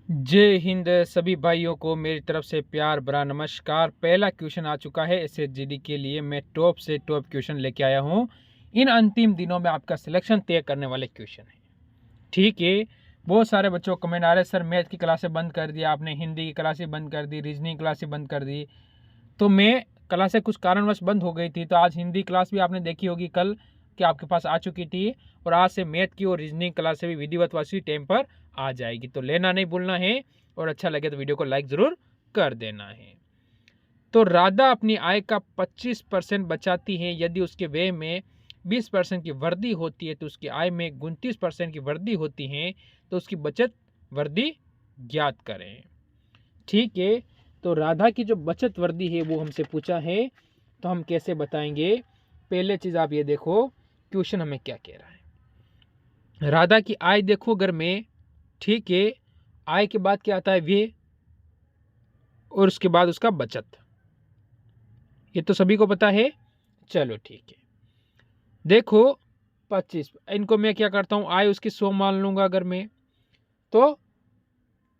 जय हिंद सभी भाइयों को मेरी तरफ से प्यार भरा नमस्कार। पहला क्वेश्चन आ चुका है एसएसजीडी के लिए। मैं टॉप से टॉप क्वेश्चन लेके आया हूँ। इन अंतिम दिनों में आपका सिलेक्शन तय करने वाले क्वेश्चन है। ठीक है, बहुत सारे बच्चों को कमेंट आ रहे, सर मैथ की क्लासें बंद कर दी आपने, हिंदी की क्लासें बंद कर दी, रीजनिंग क्लासें बंद कर दी। तो मैं क्लासें कुछ कारणवश बंद हो गई थी, तो आज हिंदी क्लास भी आपने देखी होगी कल कि आपके पास आ चुकी थी, और आज से मैथ की और रीजनिंग क्लासें भी विधिवत वासी टाइम पर आ जाएगी। तो लेना नहीं भूलना है, और अच्छा लगे तो वीडियो को लाइक ज़रूर कर देना है। तो राधा अपनी आय का 25% बचाती है। यदि उसके व्यय में 20% की वृद्धि होती है तो उसकी आय में 29% की वृद्धि होती है, तो उसकी बचत वृद्धि ज्ञात करें। ठीक है, तो राधा की जो बचत वृद्धि है वो हमसे पूछा है, तो हम कैसे बताएंगे। पहले चीज़ आप ये देखो क्वेश्चन हमें क्या कह रहा है। राधा की आय देखो घर में, ठीक है, आय के बाद क्या आता है व्यय, और उसके बाद उसका बचत। ये तो सभी को पता है। चलो ठीक है, देखो 25, इनको मैं क्या करता हूँ, आय उसकी 100 मान लूंगा अगर मैं, तो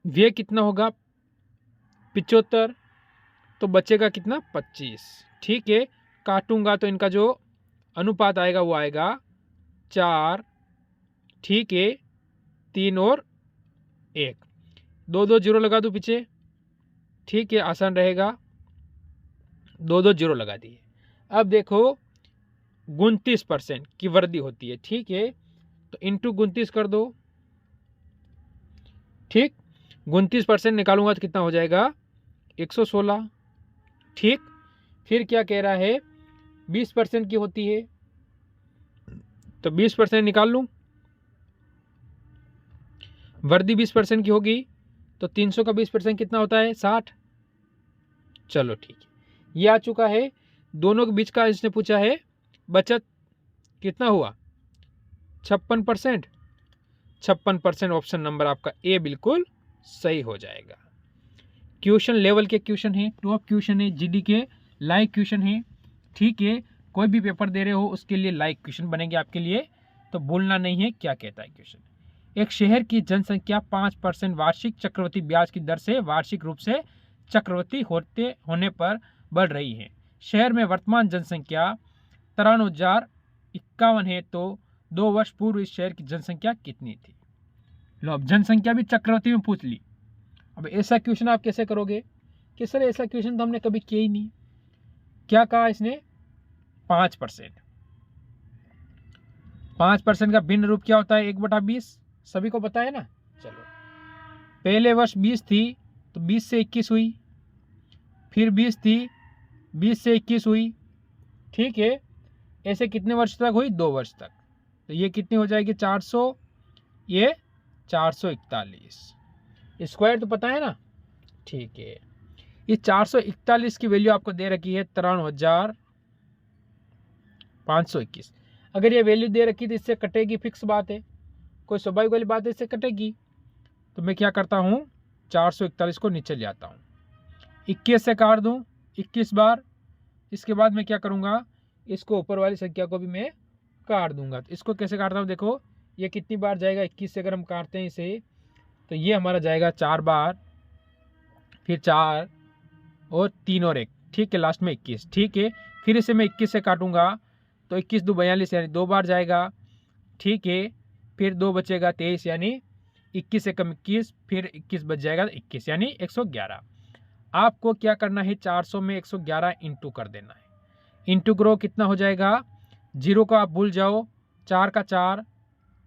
व्यय कितना होगा 75, तो बचेगा कितना 25। ठीक है, काटूंगा तो इनका जो अनुपात आएगा वो आएगा 4, ठीक है, 3 और 1, 2 जीरो लगा दूं पीछे, ठीक है, आसान रहेगा, 2 जीरो लगा दिए। अब देखो 29% की वृद्धि होती है, ठीक है, तो इंटू 29 कर दो। ठीक, 29% निकालूंगा तो कितना हो जाएगा 116। ठीक, फिर क्या कह रहा है 20% की होती है, तो 20% निकाल लूं, वृद्धि 20% की होगी, तो 300 का 20% कितना होता है 60। चलो ठीक है, ये आ चुका है। दोनों के बीच का इसने पूछा है बचत कितना हुआ 56%। 56% ऑप्शन नंबर आपका ए बिल्कुल सही हो जाएगा। क्वेश्चन लेवल के क्वेश्चन है, टॉप क्वेश्चन है, जीडी के लाइक क्वेश्चन है। ठीक है, कोई भी पेपर दे रहे हो उसके लिए लाइक क्वेश्चन बनेंगे आपके लिए, तो भूलना नहीं है क्या कहता है क्वेश्चन। एक शहर की जनसंख्या 5% वार्षिक चक्रवृद्धि ब्याज की दर से वार्षिक रूप से चक्रवृद्धि होने पर बढ़ रही है। शहर में वर्तमान जनसंख्या 93,051 है, तो 2 वर्ष पूर्व इस शहर की जनसंख्या कितनी थी। लो, अब जनसंख्या भी चक्रवृद्धि में पूछ ली। अब ऐसा क्वेश्चन आप कैसे करोगे कि सर ऐसा क्वेश्चन तो हमने कभी किया ही नहीं। क्या कहा इसने 5%। 5% का भिन्न रूप क्या होता है 1/20, सभी को पता है ना। चलो, पहले वर्ष 20 थी तो 20 से 21 हुई, फिर 20 थी 20 से 21 हुई। ठीक है, ऐसे कितने वर्ष तक हुई 2 वर्ष तक, तो ये कितनी हो जाएगी 400, ये 441 स्क्वायर, तो पता है ना। ठीक है, ये 441 की वैल्यू आपको दे रखी है 53,521। अगर ये वैल्यू दे रखी तो इससे कटेगी, फिक्स बात है, कोई स्वाभाविक वाली बात है, इससे कटेगी। तो मैं क्या करता हूँ 441 को नीचे ले आता हूँ, 21 से काट दूँ 21 बार। इसके बाद मैं क्या करूँगा, इसको ऊपर वाली संख्या को भी मैं काट दूंगा। तो इसको कैसे काटता हूँ देखो, ये कितनी बार जाएगा 21 से अगर हम काटते हैं इसे, तो ये हमारा जाएगा 4 बार, फिर 4 और 3 और 1, ठीक है, लास्ट में 21। ठीक है, फिर इसे मैं 21 से काटूंगा तो 21 2 42 यानी 2 बार जाएगा। ठीक है, फिर 2 बचेगा 23 यानी 21 से कम 21, फिर 21 बच जाएगा 21 यानी 111। आपको क्या करना है 400 में 111 इंटू कर देना है। इंटू करो कितना हो जाएगा, जीरो को आप भूल जाओ, 4 का 4,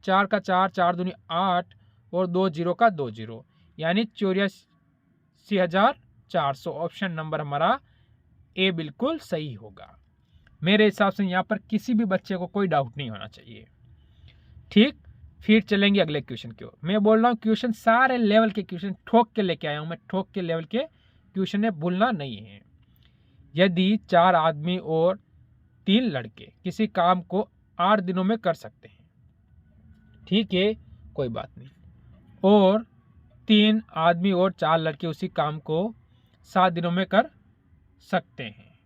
4 का 4, 4 दूनी 8, और 2 जीरो का 2 जीरो, यानी 84,400। ऑप्शन नंबर हमारा ए बिल्कुल सही होगा। मेरे हिसाब से यहाँ पर किसी भी बच्चे को कोई डाउट नहीं होना चाहिए। ठीक, फिर चलेंगे अगले क्वेश्चन की ओर। मैं बोल रहा हूँ क्वेश्चन सारे लेवल के क्वेश्चन ठोक के लेके आया हूँ मैं, ठोक के लेवल के क्वेश्चन है, भूलना नहीं है। यदि 4 आदमी और 3 लड़के किसी काम को 8 दिनों में कर सकते हैं, ठीक है, कोई बात नहीं, और 3 आदमी और 4 लड़के उसी काम को 7 दिनों में कर सकते हैं,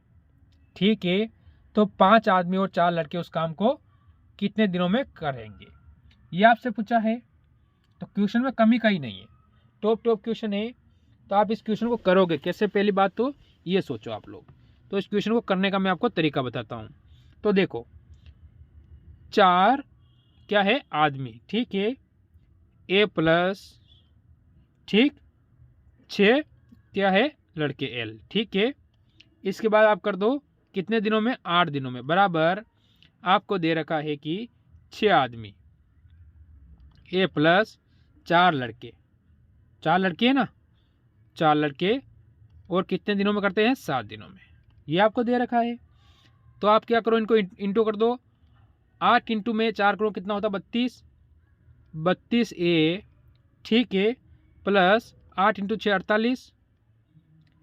ठीक है, तो 5 आदमी और 4 लड़के उस काम को कितने दिनों में करेंगे, ये आपसे पूछा है। तो क्वेश्चन में कमी का ही नहीं है, टॉप क्वेश्चन है, तो आप इस क्वेश्चन को करोगे कैसे, पहली बात तो ये सोचो आप लोग। तो इस क्वेश्चन को करने का मैं आपको तरीका बताता हूँ। तो देखो 4 क्या है आदमी, ठीक है, ए प्लस, ठीक, 6 क्या है लड़के एल, ठीक है। इसके बाद आप कर दो कितने दिनों में, 8 दिनों में, बराबर आपको दे रखा है कि 6 आदमी ए प्लस 4 लड़के, 4 लड़के है ना, 4 लड़के और कितने दिनों में करते हैं, 7 दिनों में, ये आपको दे रखा है। तो आप क्या करो, इनको इंटू कर दो, 8 इंटू में 4 करो कितना होता है 32, 32 ए, ठीक है, प्लस 8 इंटू 6 48,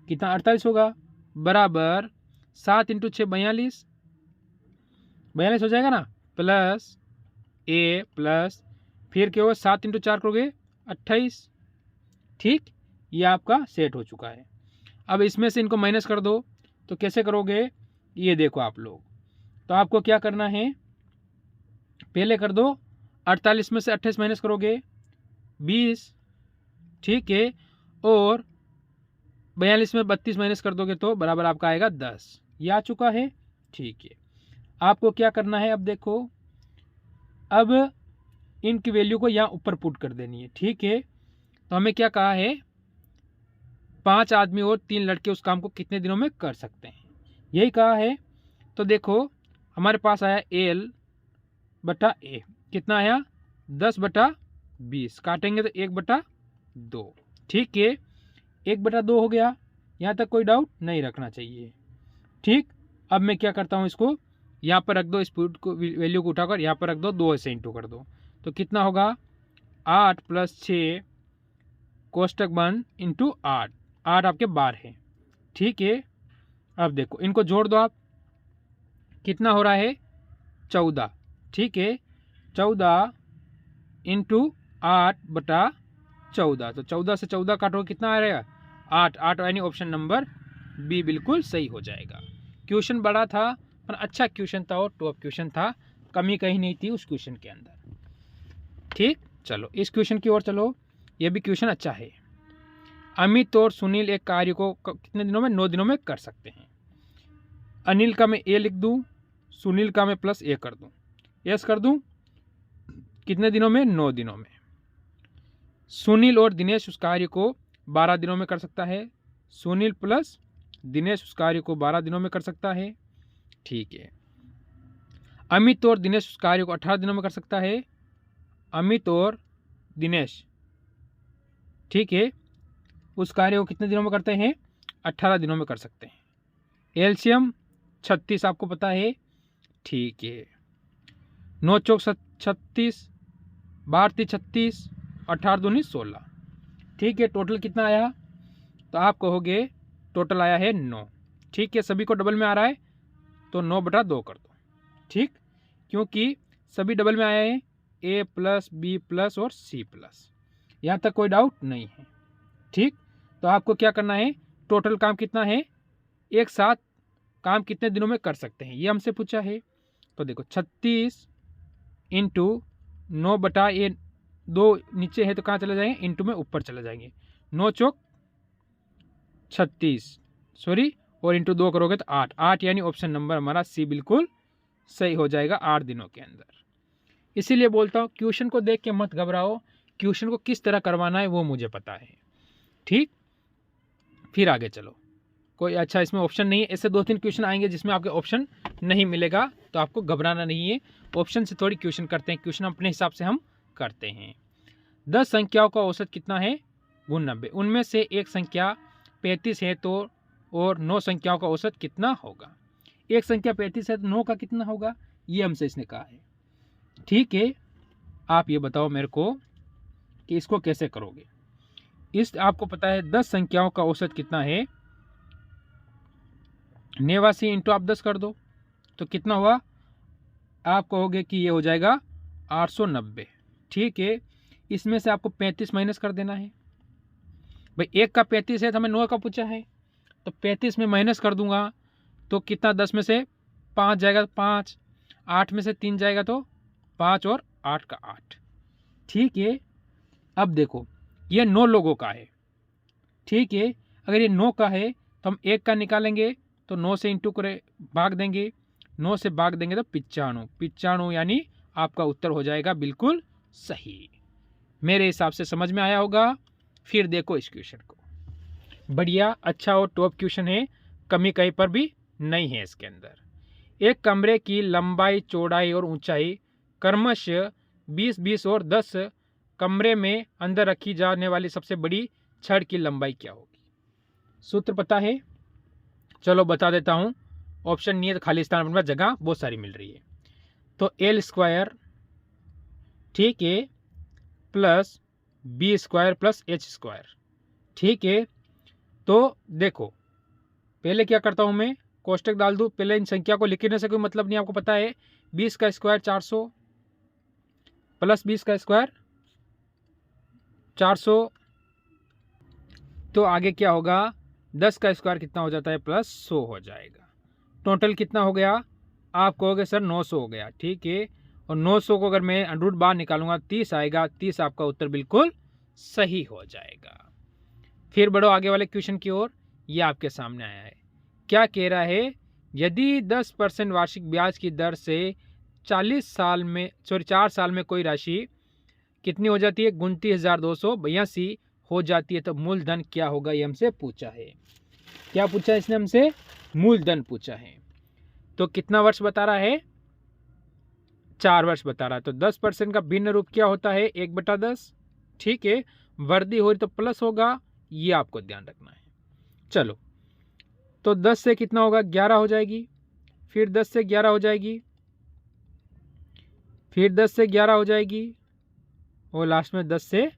कितना 48 होगा, बराबर 7 इंटू 6 42, 42 हो जाएगा ना, प्लस ए प्लस फिर क्या होगा 7 इंटू 4 करोगे 28, ठीक, ये आपका सेट हो चुका है। अब इसमें से इनको माइनस कर दो, तो कैसे करोगे, ये देखो आप लोग, तो आपको क्या करना है, पहले कर दो 48 में से 28 माइनस करोगे 20, ठीक है, और 42 में 32 माइनस कर दोगे तो बराबर आपका आएगा 10, ये आ चुका है, ठीक है। आपको क्या करना है, अब देखो, अब इनकी वैल्यू को यहाँ ऊपर पुट कर देनी है, ठीक है। तो हमें क्या कहा है, 5 आदमी और 3 लड़के उस काम को कितने दिनों में कर सकते हैं, यही कहा है। तो देखो हमारे पास आया एल बटा ए, कितना आया 10/20, काटेंगे तो 1/2, ठीक है, 1/2 हो गया, यहाँ तक कोई डाउट नहीं रखना चाहिए, ठीक। अब मैं क्या करता हूँ, इसको यहाँ पर रख दो, इस पुट को वैल्यू को उठाकर यहाँ पर रख दो, 2 से इंटू कर दो, तो कितना होगा 8 + 6 कोष्टक बंद इंटू 8, 8 आपके 12 है, ठीक है। अब देखो इनको जोड़ दो आप, कितना हो रहा है 14, ठीक है, 14 इंटू 8/14, तो 14 से 14 काटो कितना आ रहेगा 8, 8 यानी ऑप्शन नंबर बी बिल्कुल सही हो जाएगा। क्वेश्चन बड़ा था पर अच्छा क्वेश्चन था और टॉप क्वेश्चन था, कमी कहीं नहीं थी उस क्वेश्चन के अंदर, ठीक। चलो इस क्वेश्चन की ओर चलो, ये भी क्वेश्चन अच्छा है। अमित और सुनील एक कार्य को कितने दिनों में, 9 दिनों में कर सकते हैं। अनिल का मैं ए लिख दूं, सुनील का मैं प्लस ए कर दूं, यस कर दूं, कितने दिनों में, 9 दिनों में। सुनील और दिनेश उस कार्य को 12 दिनों में कर सकता है, सुनील प्लस दिनेश उस कार्य को 12 दिनों में कर सकता है, ठीक है। अमित और दिनेश उस कार्य को 18 दिनों में कर सकता है, अमित और दिनेश, ठीक है, उस कार्य को कितने दिनों में करते हैं, 18 दिनों में कर सकते हैं। एलसीएम 36 आपको पता है, ठीक है, 9 चौक 36, 12 36, 18 दूनी 16, ठीक है। टोटल कितना आया, तो आप कहोगे टोटल आया है 9, ठीक है, सभी को डबल में आ रहा है तो 9/2 कर दो, ठीक, क्योंकि सभी डबल में आया है, ए प्लस बी प्लस और सी प्लस, यहाँ तक कोई डाउट नहीं है, ठीक। तो आपको क्या करना है, टोटल काम कितना है, एक साथ काम कितने दिनों में कर सकते हैं ये हमसे पूछा है। तो देखो 36 इंटू 9/2 नीचे है तो कहाँ चले जाएंगे, इंटू में ऊपर चले जाएंगे, 9 चौक 36, सॉरी, और इंटू 2 करोगे तो 8, 8 यानी ऑप्शन नंबर हमारा सी बिल्कुल सही हो जाएगा 8 दिनों के अंदर। इसीलिए बोलता हूँ क्वेश्चन को देख के मत घबराओ, क्वेश्चन को किस तरह करवाना है वो मुझे पता है, ठीक। फिर आगे चलो, कोई अच्छा इसमें ऑप्शन नहीं है, ऐसे 2-3 क्वेश्चन आएंगे जिसमें आपके ऑप्शन नहीं मिलेगा, तो आपको घबराना नहीं है, ऑप्शन से थोड़ी क्वेश्चन करते हैं, क्वेश्चन अपने हिसाब से हम करते हैं। 10 संख्याओं का औसत कितना है, 90, उनमें से एक संख्या 35 है तो और 9 संख्याओं का औसत कितना होगा। एक संख्या 35 है तो 9 का कितना होगा, ये हमसे इसने कहा है, ठीक है। आप ये बताओ मेरे को कि इसको कैसे करोगे। इस आपको पता है 10 संख्याओं का औसत कितना है, 89 इंटू आप 10 कर दो तो कितना हुआ, आप कहोगे कि ये हो जाएगा 890, ठीक है। इसमें से आपको 35 माइनस कर देना है, भाई एक का 35 है तो हमें 9 का पूछा है, तो 35 में माइनस कर दूंगा तो कितना, 10 में से 5 जाएगा तो 5, 8 में से 3 जाएगा तो 5 और 8 का 8, ठीक है। अब देखो ये 9 लोगों का है, ठीक है। अगर ये 9 का है तो हम 1 का निकालेंगे तो 9 से इंटू करे भाग देंगे, 9 से भाग देंगे तो 95 यानी आपका उत्तर हो जाएगा बिल्कुल सही। मेरे हिसाब से समझ में आया होगा। फिर देखो इस क्वेश्चन को, बढ़िया अच्छा और टॉप क्वेश्चन है, कमी कहीं पर भी नहीं है इसके अंदर। एक कमरे की लंबाई, चौड़ाई और ऊंचाई क्रमशः 20-20 और 10 कमरे में अंदर रखी जाने वाली सबसे बड़ी छड़ की लंबाई क्या होगी? सूत्र पता है? चलो बता देता हूँ। ऑप्शन नहीं है तो खाली स्थान पर जगह बहुत सारी मिल रही है। तो L², ठीक है, प्लस B² प्लस H², ठीक है। तो देखो पहले क्या करता हूं मैं, कोष्टक डाल दूं, पहले इन संख्या को लिखने से कोई मतलब नहीं, आपको पता है 20 का स्क्वायर 400 प्लस 20 का स्क्वायर 400, तो आगे क्या होगा 10 का स्क्वायर कितना हो जाता है प्लस 100 हो जाएगा। टोटल कितना हो गया, आप कहोगे सर 900 हो गया, ठीक है। और 900 को अगर मैं अंडर रूट बाहर निकालूंगा 30 आएगा, 30 आपका उत्तर बिल्कुल सही हो जाएगा। फिर बढ़ो आगे वाले क्वेश्चन की ओर। ये आपके सामने आया है, क्या कह रहा है, यदि 10% वार्षिक ब्याज की दर से 4 साल में कोई राशि कितनी हो जाती है 29,282 हो जाती है तो मूलधन क्या होगा, ये हमसे पूछा है। क्या पूछा है इसने हमसे? मूलधन पूछा है। तो कितना वर्ष बता रहा है? 4 वर्ष बता रहा है। तो 10% का भिन्न रूप क्या होता है 1/10, ठीक है। वृद्धि हो रही तो प्लस होगा, ये आपको ध्यान रखना है। चलो तो 10 से कितना होगा 11 हो जाएगी, फिर 10 से 11 हो जाएगी, फिर 10 से 11 हो जाएगी और लास्ट में 10 से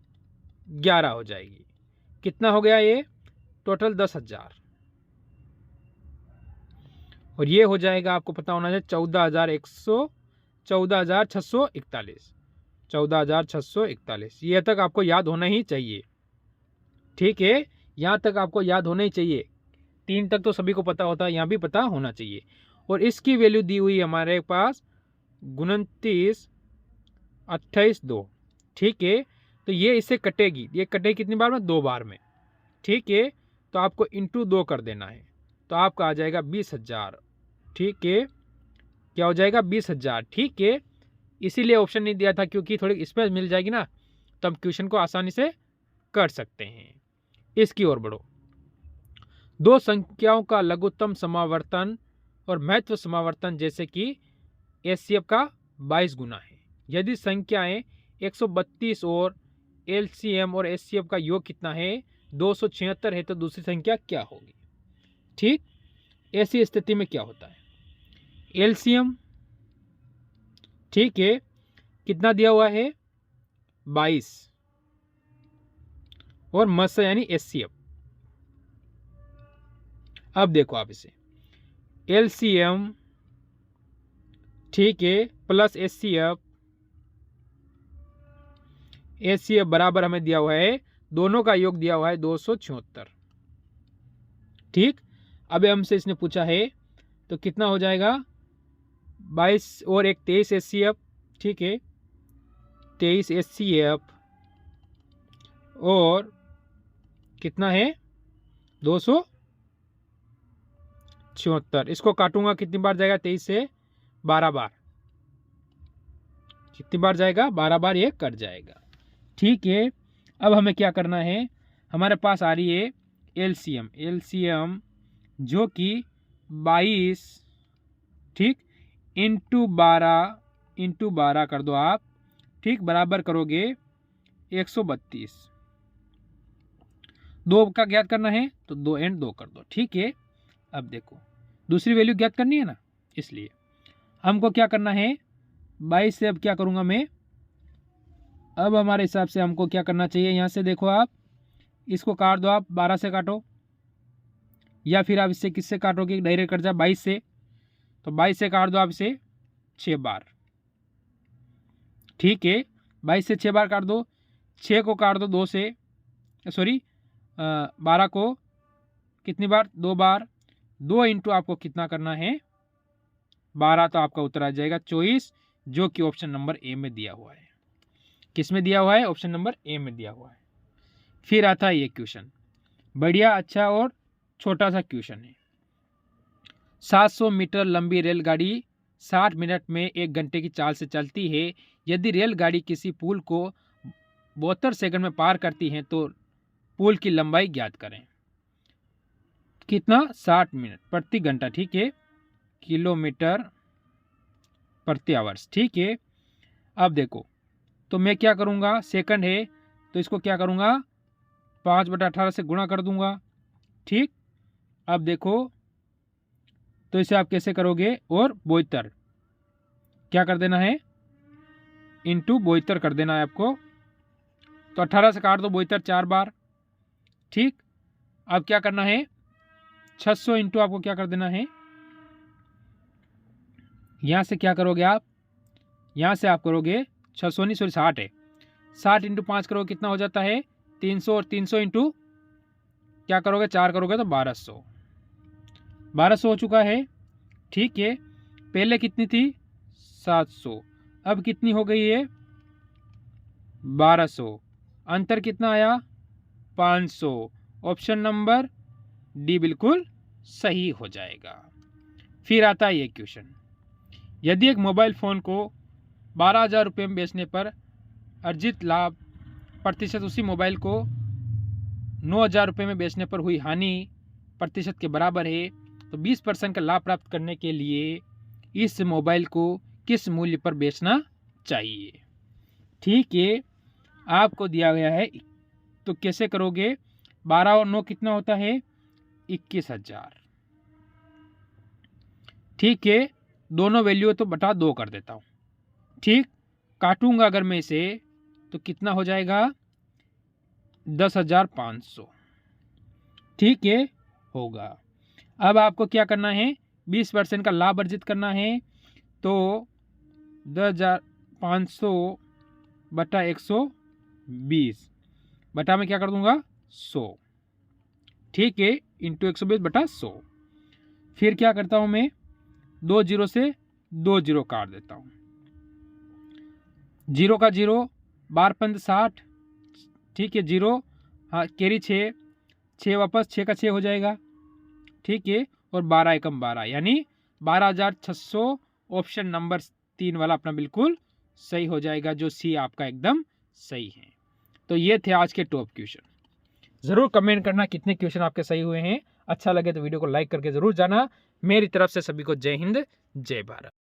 11 हो जाएगी। कितना हो गया ये टोटल 10,000 और ये हो जाएगा आपको पता होना चाहिए 14,641, ये तक आपको याद होना ही चाहिए, ठीक है। यहाँ तक आपको याद होना ही चाहिए, 3 तक तो सभी को पता होता है, यहाँ भी पता होना चाहिए। और इसकी वैल्यू दी हुई हमारे पास 29, 28, 2, ठीक है। तो ये इससे कटेगी, ये कटेगी कितनी बार में 2 बार में, ठीक है। तो आपको इंटू 2 कर देना है, तो आपका आ जाएगा 20,000, ठीक है। क्या हो जाएगा 20,000, ठीक है। इसीलिए ऑप्शन नहीं दिया था क्योंकि थोड़ी स्पेस मिल जाएगी ना, तो हम क्वेश्चन को आसानी से कर सकते हैं। इसकी ओर बढ़ो। 2 संख्याओं का लघुत्तम समावर्तन और महत्व समावर्तन जैसे कि HCF का 22 गुना है। यदि संख्याएं 132 और LCM और HCF का योग कितना है 276 है तो दूसरी संख्या क्या होगी? ठीक, ऐसी स्थिति में क्या होता है, LCM, ठीक है, कितना दिया हुआ है 22 और मत्स्य यानी HCF। अब देखो आप इसे LCM, ठीक है, प्लस HCF बराबर हमें दिया हुआ है, दोनों का योग दिया हुआ है 276, ठीक। अब हमसे इसने पूछा है तो कितना हो जाएगा 22 और एक 23 HCF, ठीक है, 23 HCF और कितना है 276। इसको काटूंगा कितनी बार जाएगा 23 से 12 बार, कितनी बार जाएगा 12 बार ये कट जाएगा, ठीक है। अब हमें क्या करना है, हमारे पास आ रही है LCM जो कि 22, ठीक, इंटू 12 कर दो आप, ठीक, बराबर करोगे 132। 2 का ज्ञात करना है तो 2 एंड 2 कर दो, ठीक है। अब देखो दूसरी वैल्यू ज्ञात करनी है ना, इसलिए हमको क्या करना है 22 से अब क्या करूंगा मैं, अब हमारे हिसाब से हमको क्या करना चाहिए, यहाँ से देखो आप इसको काट दो, आप 12 से काटो या फिर आप इससे किससे काटोगे डायरेक्ट कट जाए 22 से, तो 22 से काट दो आप इसे 6 बार, ठीक है। 22 से 6 बार काट दो, 6 को काट दो 2 से, सॉरी 12 को कितनी बार 2 बार, 2 इंटू आपको कितना करना है 12, तो आपका उत्तर आ जाएगा 24, जो कि ऑप्शन नंबर ए में दिया हुआ है। किस में दिया हुआ है? ऑप्शन नंबर ए में दिया हुआ है। फिर आता है ये क्वेश्चन, बढ़िया अच्छा और छोटा सा क्वेश्चन है। 700 मीटर लंबी रेलगाड़ी 60 मिनट में 1 घंटे की चाल से चलती है। यदि रेलगाड़ी किसी पुल को 72 सेकंड में पार करती है तो पुल की लंबाई ज्ञात करें। कितना? 60 मिनट प्रति घंटा, ठीक है, किलोमीटर प्रति आवर्स, ठीक है। अब देखो, तो मैं क्या करूँगा, सेकंड है तो इसको क्या करूँगा, 5/18 से गुणा कर दूंगा, ठीक। अब देखो, तो इसे आप कैसे करोगे, और 72 क्या कर देना है, इंटू 72 कर देना है आपको। तो 18 से काट दो 72 4 बार, ठीक। अब क्या करना है, 600 इंटू आपको क्या कर देना है, यहां से क्या करोगे आप, यहां से आप करोगे 600 नहीं सॉरी 60 है, 60 इंटू 5 करोगे कितना हो जाता है 300, और 300 इंटू क्या करोगे 4 करोगे तो 1200 हो चुका है, ठीक है। पहले कितनी थी 700, अब कितनी हो गई है 1200, अंतर कितना आया 500। ऑप्शन नंबर डी बिल्कुल सही हो जाएगा। फिर आता है ये क्वेश्चन, यदि एक मोबाइल फ़ोन को 12,000 रुपये में बेचने पर अर्जित लाभ प्रतिशत उसी मोबाइल को 9,000 रुपये में बेचने पर हुई हानि प्रतिशत के बराबर है, तो 20% का लाभ प्राप्त करने के लिए इस मोबाइल को किस मूल्य पर बेचना चाहिए, ठीक है। आपको दिया गया है, तो कैसे करोगे, 12 और 9 कितना होता है 21,000, ठीक है। दोनों वैल्यू तो बटा 2 कर देता हूँ, ठीक। काटूंगा अगर मैं इसे तो कितना हो जाएगा 10,500, ठीक है, होगा। अब आपको क्या करना है, 20% का लाभ अर्जित करना है, तो 10,500 बटा 120 बटा में क्या कर दूंगा 100, ठीक है, इंटू 120 बटा 100। फिर क्या करता हूं मैं, 2 जीरो से 2 जीरो काट देता हूं, 0 का 0, 12 पंच 60, ठीक है, 0 हाँ कैरी 6 वापस 6 का 6 हो जाएगा, ठीक है, और 12 एकम 12 यानी 12,600। ऑप्शन नंबर 3 वाला अपना बिल्कुल सही हो जाएगा, जो सी आपका एकदम सही है। तो ये थे आज के टॉप क्वेश्चन। ज़रूर कमेंट करना कितने क्वेश्चन आपके सही हुए हैं। अच्छा लगे तो वीडियो को लाइक करके ज़रूर जाना। मेरी तरफ से सभी को जय हिंद, जय भारत।